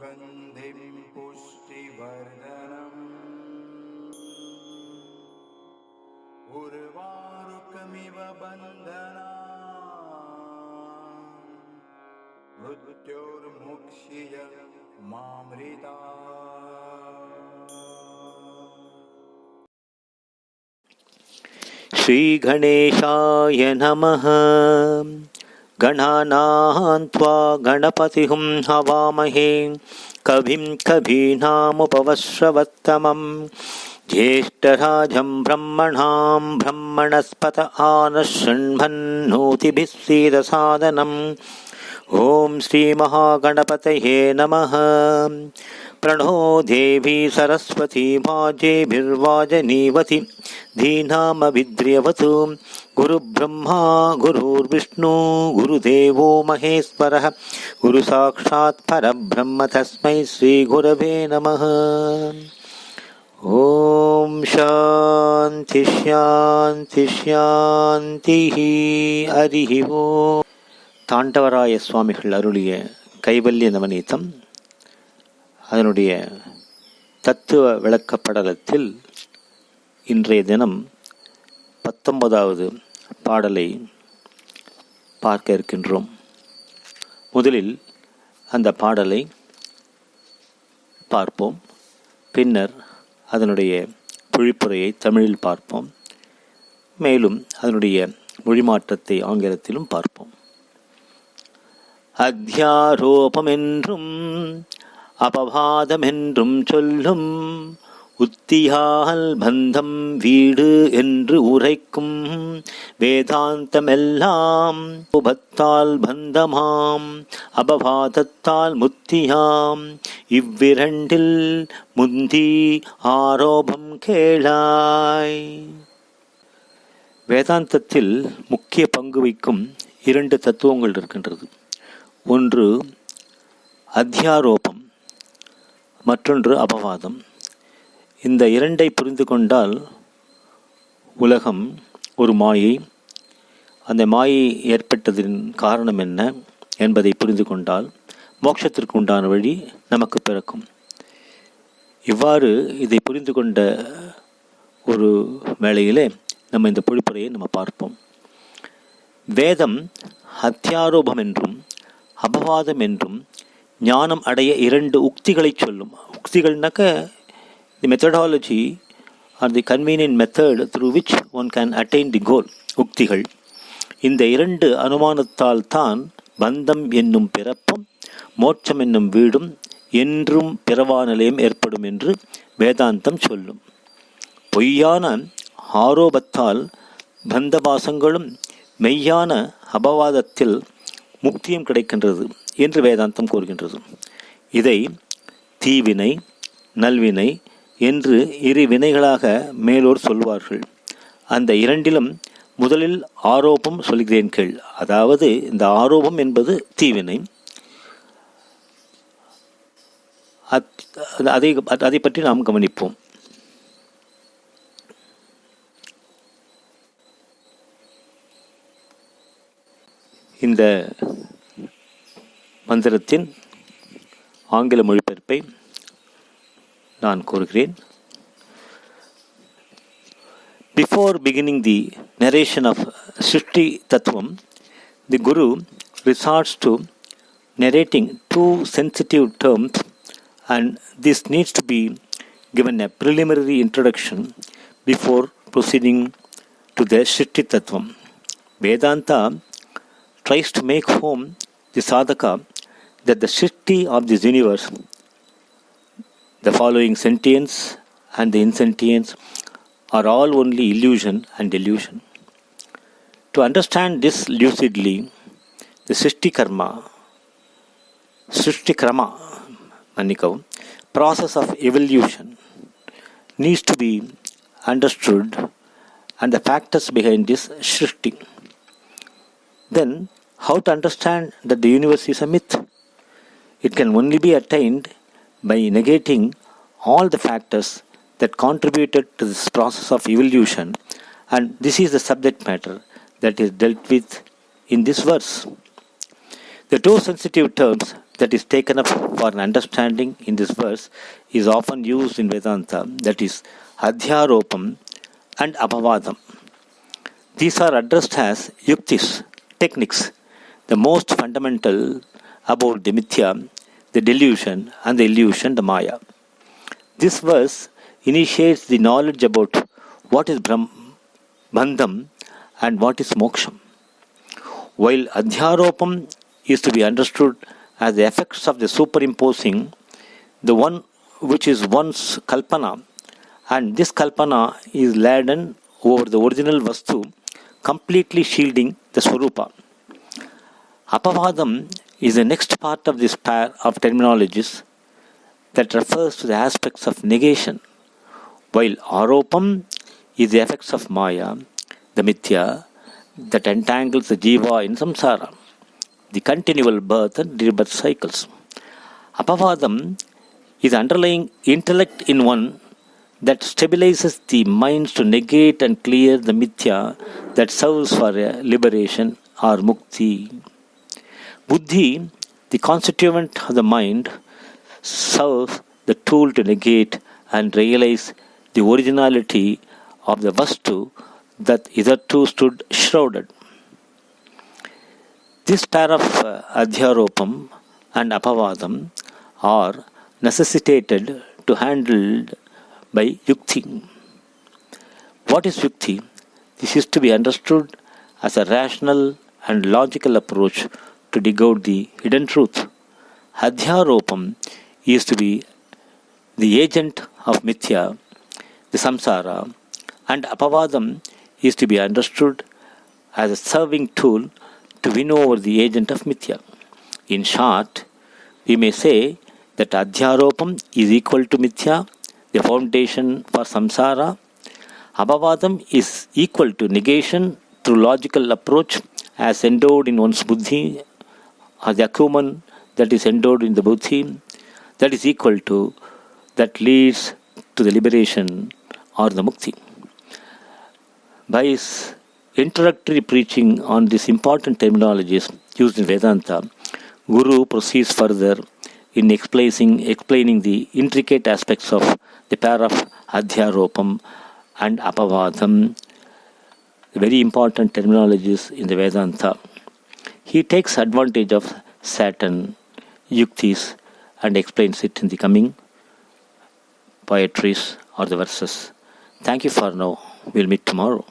सुगन्धिं पुष्टिवर्धनम् उर्वारुकमिव बन्धनान् मृत्योर्मुक्ष्य मामृतात्। श्रीगणेशाय नमः। गणानां त्वा गणपतिं हवामहे कविं कवीनामुपवस्रवत्तमं ज्येष्ठराजं ब्रह्मणां ब्रह्मणस्पत आनशृण्वन्नोतिभिः सीदसादनम्। ॐ श्रीमहागणपतये नमः। प्रणो देवी सरस्वती वाजेभिर्वाजनीवति धीनामभिद्र्यवतु। गुरुब्रह्मा गुरुर्विष्णु गुरुदेवो महेश्वरः गुरुसाक्षात् परब्रह्म तस्मै श्रीगुरवे नमः। ஓம் சாந்தி ஷாந்தி ஷாந்தி. ஹரிஹி ஓம். தாண்டவராய சுவாமிகள் அருளிய கைவல்ய நவநீதம் அதனுடைய தத்துவ விளக்கப்படலத்தில் இன்றைய தினம் 19வது பாடலை பார்க்க இருக்கின்றோம். முதலில் அந்த பாடலை பார்ப்போம். பின்னர் அதனுடைய பொழிப்புரையை தமிழில் பார்ப்போம். மேலும் அதனுடைய மொழிமாற்றத்தை ஆங்கிலத்திலும் பார்ப்போம். அத்தியாரோபமென்றும் அபவாதமென்றும் சொல்லும் உத்தியால் பந்தம் வீடு என்று உரைக்கும் வேதாந்தமெல்லாம் உபத்தால் பந்தமாம் அபவாதத்தால் முத்தியாம் இவ்விரண்டில் முந்தி ஆரோபம் கேளாய். வேதாந்தத்தில் முக்கிய பங்கு வகிக்கும் 2 தத்துவங்கள் இருக்கின்றது. ஒன்று அத்தியாரோபம், மற்றொன்று அபவாதம். இந்த 2ஐ புரிந்து கொண்டால் உலகம் ஒரு மாயை, அந்த மாயை ஏற்பட்டதின் காரணம் என்ன என்பதை புரிந்து கொண்டால் மோட்சத்திற்கு உண்டான வழி நமக்கு பிறக்கும். இவ்வாறு இதை புரிந்து கொண்ட ஒரு வேளையிலே நம்ம இந்த பொழிப்புரையை நம்ம பார்ப்போம். வேதம் அத்தியாரோபம் என்றும் அபவாதம் என்றும் ஞானம் அடைய 2 உக்திகளை சொல்லும். உக்திகள்னாக்க the methodology or the convenient method through which one can attain the goal. உக்திகள். இந்த 2 அனுமானத்தால் தான் பந்தம் என்னும் பிறப்பும் மோட்சம் என்னும் வீடும் என்றும் பிறவா நிலையம் ஏற்படும் என்று வேதாந்தம் சொல்லும். பொய்யான ஆரோபத்தால் பந்தபாசங்களும் மெய்யான அபவாதத்தில் முக்தியும் கிடைக்கின்றது என்று வேதாந்தம் கூறுகின்றது. இதை தீவினை நல்வினை என்று 2 வினைகளாக மேலோர் சொல்வார்கள். அந்த 2லும் முதலில் ஆரோபம் சொல்கிறேன் கேள். அதாவது இந்த ஆரோபம் என்பது தீவினை. அதை பற்றி நாம் கவனிப்போம். இந்த மந்திரத்தின் ஆங்கில மொழிபெயர்ப்பை நான் கூறுகிறேன். Before beginning the narration of Srishti Tattvam, the Guru resorts to narrating 2 sensitive terms, and this needs to be given a preliminary introduction before proceeding to the Srishti Tattvam. Vedanta tries to make home the sadhaka that the Srishti of this universe, the following sentience and the insentience, are all only illusion and delusion. To understand this lucidly, the Srishti Krama process of evolution needs to be understood and the factors behind this Srishti. Then, how to understand that the universe is a myth? It can only be attained by negating all the factors that contributed to this process of evolution, and this is the subject matter that is dealt with in this verse. The 2 sensitive terms that is taken up for an understanding in this verse is often used in Vedanta, that is Adhyaropam and Apavadam. These are addressed as yuktis, techniques, the most fundamental about the mithya, the delusion, and the illusion, the maya. This verse initiates the knowledge about what is bandham and what is moksham. While Adhyaropam is to be understood as the effects of the superimposing, the one which is one's kalpana, and this kalpana is laden over the original vastu, completely shielding the swarupa. Apavadam is the next part of this pair of terminologies that refers to the aspects of negation, while Aropam is the effects of Maya, the mithya, that entangles the jiva in samsara, the continual birth and rebirth cycles. Apavadam is underlying intellect in one that stabilizes the minds to negate and clear the mithya that serves for liberation or mukti. Buddhi, the constituent of the mind, serves the tool to negate and realize the originality of the vastu that hitherto stood shrouded. This pair of Adhyaropam and Apavadam are necessitated to handle by yukti. What is yukti? This is to be understood as a rational and logical approach to dig out the hidden truth. Adhyaropam is to be the agent of mithya, the samsara, and Apavadam is to be understood as a serving tool to win over the agent of mithya. In short, we may say that Adhyaropam is equal to mithya, the foundation for samsara. Apavadam is equal to negation through logical approach as endowed in one's buddhi, or the acumen that is endowed in the buddhi, that is equal to, that leads to the liberation or the mukti. By his introductory preaching on these important terminologies used in Vedanta, Guru proceeds further in explaining the intricate aspects of the pair of Adhyaropam and Apavadam, very important terminologies in the Vedanta. He takes advantage of Saturn, yuktis, and explains it in the coming poetries or the verses. Thank you for now. We'll meet tomorrow.